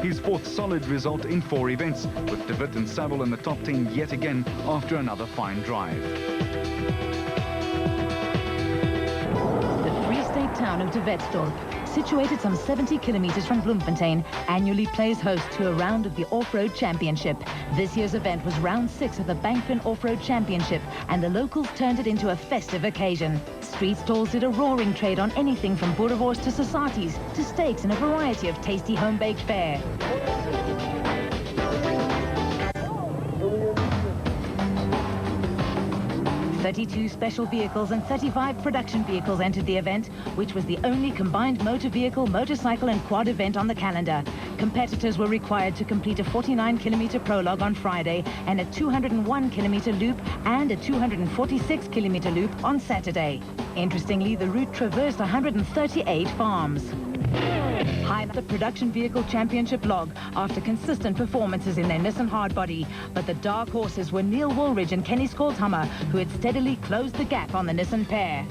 his fourth solid result in 4 events, with De Wit and Saville in the top 10 yet again after another fine drive. The Free State town of De Wetstorp, situated some 70 kilometers from Bloemfontein, annually plays host to a round of the Off-Road Championship. This year's event was round 6 of the Bankfin Off-Road Championship, and the locals turned it into a festive occasion. Street stalls did a roaring trade on anything from boerewors to societies to steaks and a variety of tasty home-baked fare. 32 special vehicles and 35 production vehicles entered the event, which was the only combined motor vehicle, motorcycle and quad event on the calendar. Competitors were required to complete a 49-kilometer prologue on Friday and a 201-kilometer loop and a 246-kilometer loop on Saturday. Interestingly, the route traversed 138 farms. High up the production vehicle championship log after consistent performances in their Nissan hardbody, but the dark horses were Neil Woolridge and Kenny Skoldhammer, who had steadily closed the gap on the Nissan pair.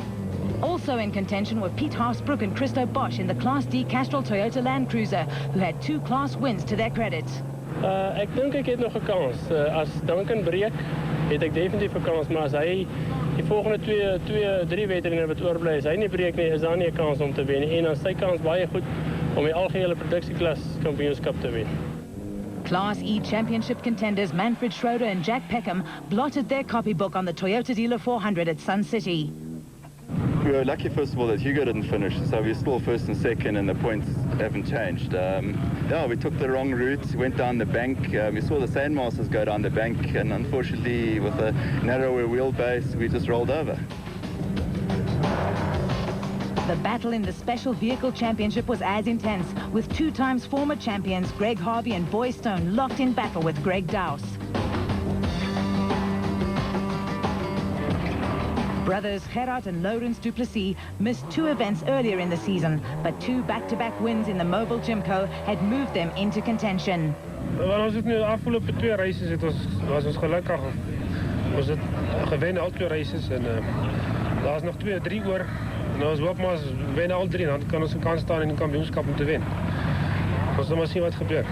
Also in contention were Piet Haasbroek and Christo Bosch in the Class D Castrol Toyota Land Cruiser, who had 2 class wins to their credit. Ek dink ek het nog 'n kans. As Duncan breek, het ek definitief 'n kans, maar as hy die volgende 3 wedrenne wat oorbly is, hy nie breek nie, is daar nie 'n kans om te wen. En dan sy kans baie goed om die algehele produksieklas kampioenskap te wen. Class E Championship contenders Manfred Schroeder and Jack Peckham blotted their copybook on the Toyota Dealer 400 at Sun City. We were lucky, first of all, that Hugo didn't finish, so we're still first and second, and the points haven't changed. Yeah, we took the wrong route, went down the bank. We saw the Sandmasters go down the bank, and unfortunately, with a narrower wheelbase, we just rolled over. The battle in the Special Vehicle Championship was as intense, with 2 times former champions Greg Harvey and Boy Stone locked in battle with Greg Dowse. Brothers Gerard and Laurens Duplessis missed 2 events earlier in the season, but 2 back-to-back wins in the Mobile Gymco had moved them into contention. Wel, ons het nu de afgelopen 2 races, was ons gelukkig. Ons het gewen al 2 races en daar is nog 2, 3 oor. En ons hoop maar, we winnen al 3, dan kan ons een kans staan in een kampioenschap om te winnen. Ons zullen maar zien wat gebeurt.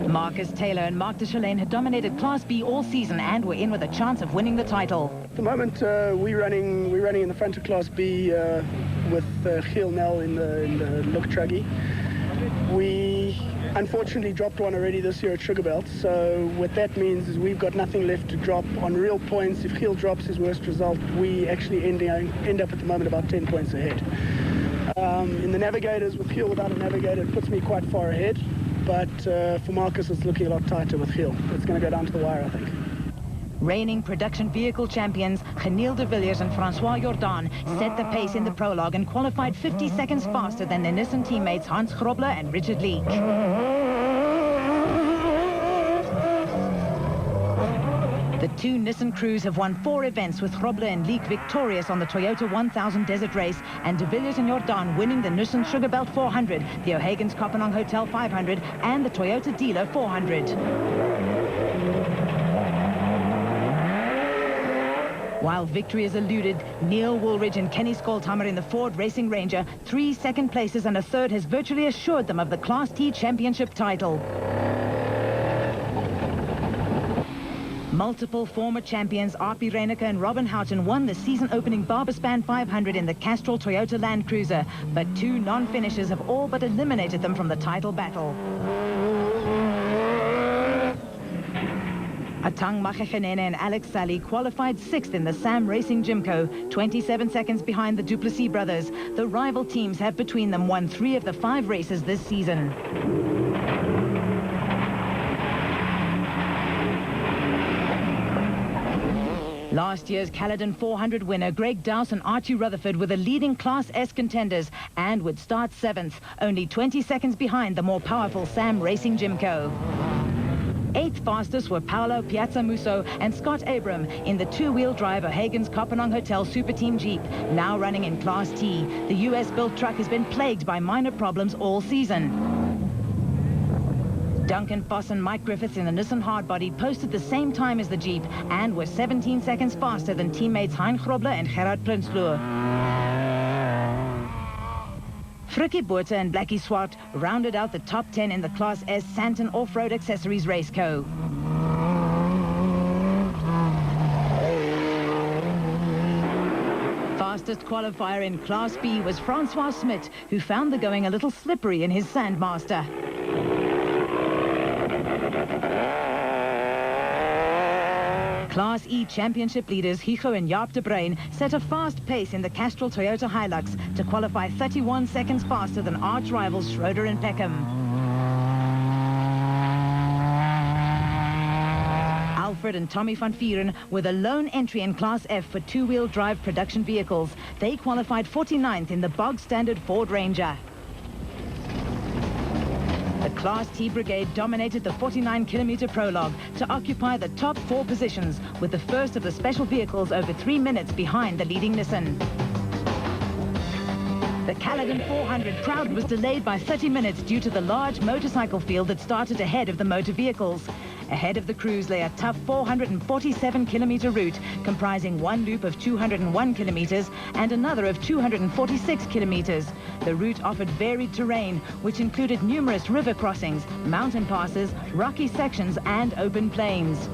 Marcus Taylor and Mark de Chalane had dominated Class B all season and were in with a chance of winning the title. At the moment, we're running in the front of Class B with Giel Nel in the look truggy. We unfortunately dropped one already this year at Sugarbelt, so what that means is we've got nothing left to drop on real points. If Giel drops his worst result, we actually end up at the moment about 10 points ahead. In the Navigators, with Giel without a Navigator, it puts me quite far ahead. But for Marcus, it's looking a lot tighter with Giel. It's going to go down to the wire, I think. Reigning production vehicle champions Geniel de Villiers and Francois Jordan set the pace in the prologue and qualified 50 seconds faster than their Nissan teammates Hans Grobler and Richard Leach. The 2 Nissan crews have won 4 events, with Grobler and Leek victorious on the Toyota 1000 Desert Race and de Villiers and Jordan winning the Nissan Sugarbelt 400, the O'Hagan's Kopenhagen Hotel 500 and the Toyota Dealer 400. While victory is eluded, Neil Woolridge and Kenny Skoldhammer in the Ford Racing Ranger, 3 second places and a third has virtually assured them of the Class T Championship title. Multiple former champions R.P. Reineke and Robin Houghton won the season-opening Barbaspan 500 in the Castrol Toyota Land Cruiser, but 2 non-finishers have all but eliminated them from the title battle. Atang Makhegenene and Alex Sally qualified 6th in the Sam Racing Gymco, 27 seconds behind the Duplessis brothers. The rival teams have between them won 3 of the 5 races this season. Last year's Caledon 400 winner Greg Dowse and Archie Rutherford were the leading Class S contenders and would start 7th, only 20 seconds behind the more powerful Sam Racing Gymco. 8th fastest were Paolo Piazzamuso and Scott Abram in the 2-wheel drive O'Hagan's Kopenhagen Hotel Super Team Jeep, now running in Class T. The US-built truck has been plagued by minor problems all season. Duncan Foss and Mike Griffiths in the Nissan hardbody posted the same time as the Jeep and were 17 seconds faster than teammates Hein Grobler and Gerard Prinsloo. Frikkie Botha and Blackie Swart rounded out the top 10 in the Class S Santon Off-Road Accessories Race Co. Fastest qualifier in Class B was Francois Smit, who found the going a little slippery in his Sandmaster. Class E championship leaders Hicho and Jaap de Bruin set a fast pace in the Castrol Toyota Hilux to qualify 31 seconds faster than arch rivals Schroeder and Peckham. Alfred and Tommy van Vieren were the lone entry in Class F for two-wheel drive production vehicles. They qualified 49th in the bog standard Ford Ranger. The Class T Brigade dominated the 49-kilometer prologue to occupy the top 4 positions, with the first of the special vehicles over 3 minutes behind the leading Nissan. The Caledon 400 crowd was delayed by 30 minutes due to the large motorcycle field that started ahead of the motor vehicles. Ahead of the crews lay a tough 447-kilometer route comprising one loop of 201 kilometers and another of 246 kilometers. The route offered varied terrain, which included numerous river crossings, mountain passes, rocky sections and open plains.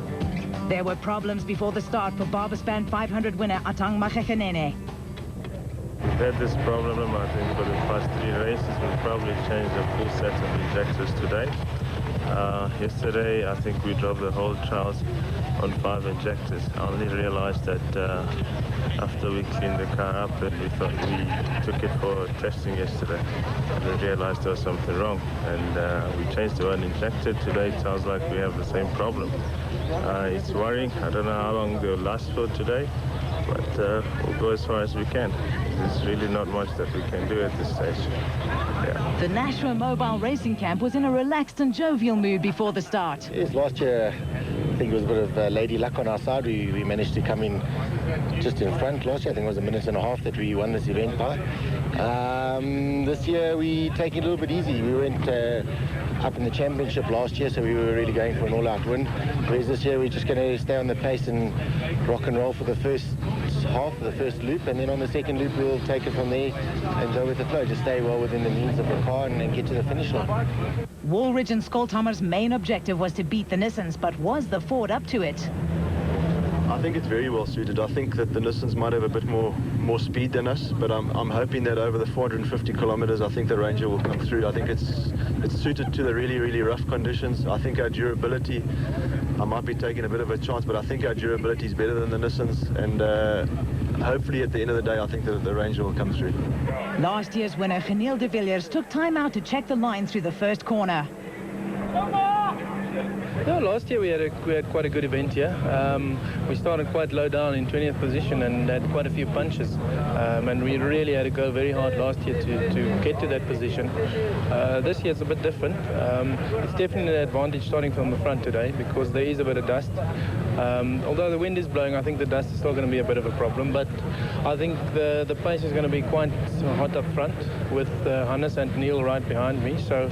There were problems before the start for Barbaspan 500 winner Atang Magegenene. We've had this problem, I think, for the past 3 races. We'll probably change the full set of injectors today. Yesterday, I think we drove the whole trials on 5 injectors. I only realized that after we cleaned the car up that we thought we took it for testing yesterday. And we realized there was something wrong. And we changed the one injector. Today it sounds like we have the same problem. It's worrying. I don't know how long they'll last for today, but we'll go as far as we can. There's really not much that we can do at this stage. Yeah. The Nashua Mobile Racing Camp was in a relaxed and jovial mood before the start. Yes, last year I think it was a bit of lady luck on our side. We managed to come in just in front last year. I think it was a minute and a half that we won this event by. This year we take it a little bit easy. We went up in the championship last year, so we were really going for an all-out win. Whereas this year we're just going to stay on the pace and rock and roll for the first half, the first loop, and then on the second loop we'll take it from there and go with the flow. Just stay well within the means of the car and get to the finish line. Woolridge and Skolthammer's main objective was to beat the Nissans, but was the Ford up to it? I think it's very well suited. I think that the Nissans might have a bit more speed than us, but I'm hoping that over the 450 kilometers, I think the Ranger will come through. I think it's suited to the really, really rough conditions. I think our durability, I might be taking a bit of a chance, but I think our durability is better than the Nissans, and hopefully at the end of the day, I think that the Ranger will come through. Last year's winner, Geniel de Villiers, took time out to check the line through the first corner. No, last year we had quite a good event here. We started quite low down in 20th position and had quite a few punches. And we really had to go very hard last year to get to that position. This year it's a bit different. It's definitely an advantage starting from the front today because there is a bit of dust. Although the wind is blowing, I think the dust is still going to be a bit of a problem. But I think the pace is going to be quite hot up front with Hannes and Neil right behind me. So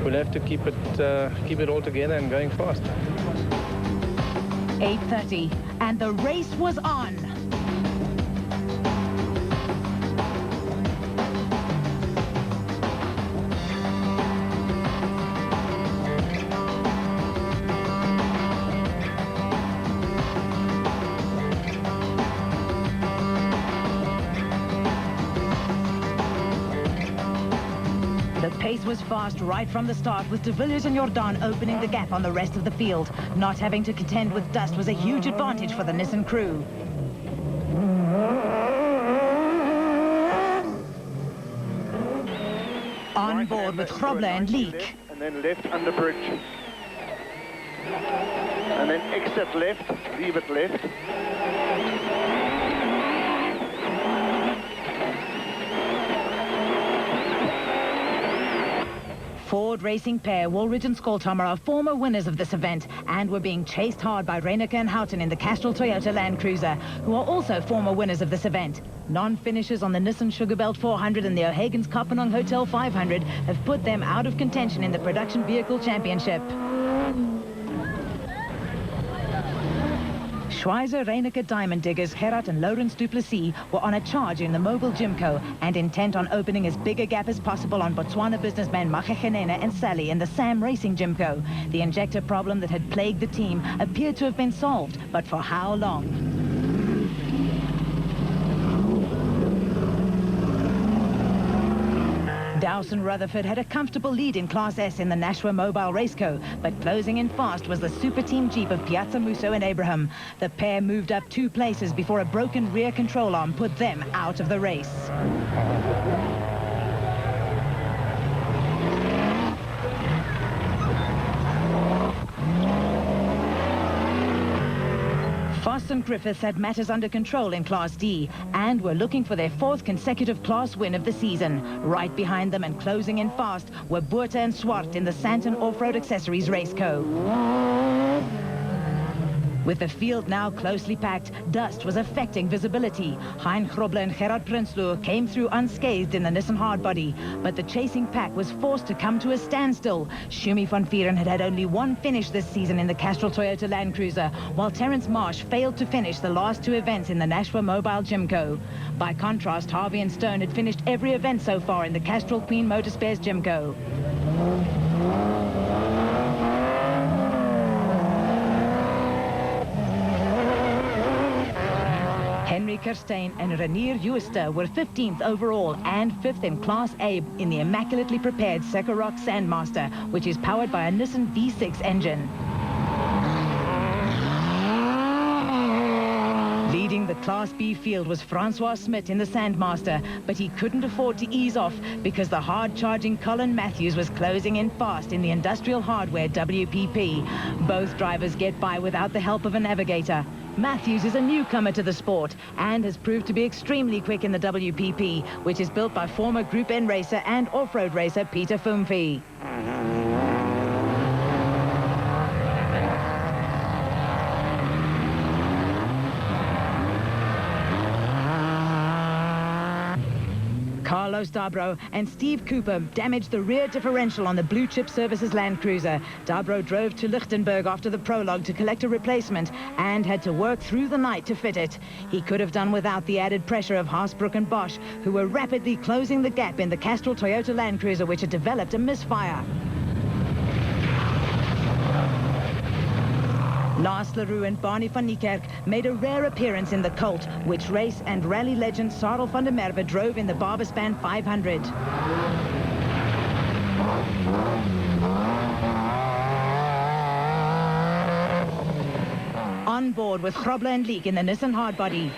we'll have to keep it all together and going fast. 8:30, and the race was on. The pace was fast right from the start, with de Villiers and Jordan opening the gap on the rest of the field. Not having to contend with dust was a huge advantage for the Nissan crew. On board with Grobler and Leek. And then left under bridge. And then exit left, leave it left. Ford racing pair Woolridge and Skolthammer are former winners of this event and were being chased hard by Reineke and Houghton in the Castrol Toyota Land Cruiser, who are also former winners of this event. Non-finishers on the Nissan Sugarbelt 400 and the O'Hagan's Kopenhagen Hotel 500 have put them out of contention in the Production Vehicle Championship. Schweizer Reineke diamond diggers Gerard and Laurens Duplessis were on a charge in the mobile Gymco and intent on opening as big a gap as possible on Botswana businessman Machegenene and Sally in the Sam Racing Gymco. The injector problem that had plagued the team appeared to have been solved, but for how long? Dowson Rutherford had a comfortable lead in Class S in the Nashua Mobile Raceco, but closing in fast was the super team Jeep of Piazza Musso and Abraham. The pair moved up 2 places before a broken rear control arm put them out of the race. Foss and Griffiths had matters under control in Class D and were looking for their 4th consecutive class win of the season. Right behind them and closing in fast were Buerta and Swart in the Santon Off-Road Accessories Raceco. With the field now closely packed, dust was affecting visibility. Hein Grobler and Gerard Prinsloo came through unscathed in the Nissan hardbody, but the chasing pack was forced to come to a standstill. Schumi van Vieren had only 1 finish this season in the Castrol Toyota Land Cruiser, while Terence Marsh failed to finish the last 2 events in the Nashua Mobile Gymco. By contrast, Harvey and Stone had finished every event so far in the Castrol Queen Motorspares Gymco. Henry Kerstein and Renier Uester were 15th overall and 5th in Class A in the immaculately prepared Secarock Sandmaster, which is powered by a Nissan V6 engine. Leading the Class B field was Francois Smit in the Sandmaster, but he couldn't afford to ease off because the hard-charging Colin Matthews was closing in fast in the Industrial Hardware WPP. Both drivers get by without the help of a navigator. Matthews is a newcomer to the sport and has proved to be extremely quick in the WPP, which is built by former Group N racer and off-road racer Peter Fumfi. Carlos Dabro and Steve Cooper damaged the rear differential on the Blue Chip Services Land Cruiser. Dabro drove to Lichtenberg after the prologue to collect a replacement and had to work through the night to fit it. He could have done without the added pressure of Haasbroek and Bosch, who were rapidly closing the gap in the Castrol Toyota Land Cruiser, which had developed a misfire. Lars LaRue and Barney van Niekerk made a rare appearance in the Colt, which race and rally legend Sarel van der Merwe drove in the Barbaspan 500. On board with Grobler and Leek in the Nissan hardbody.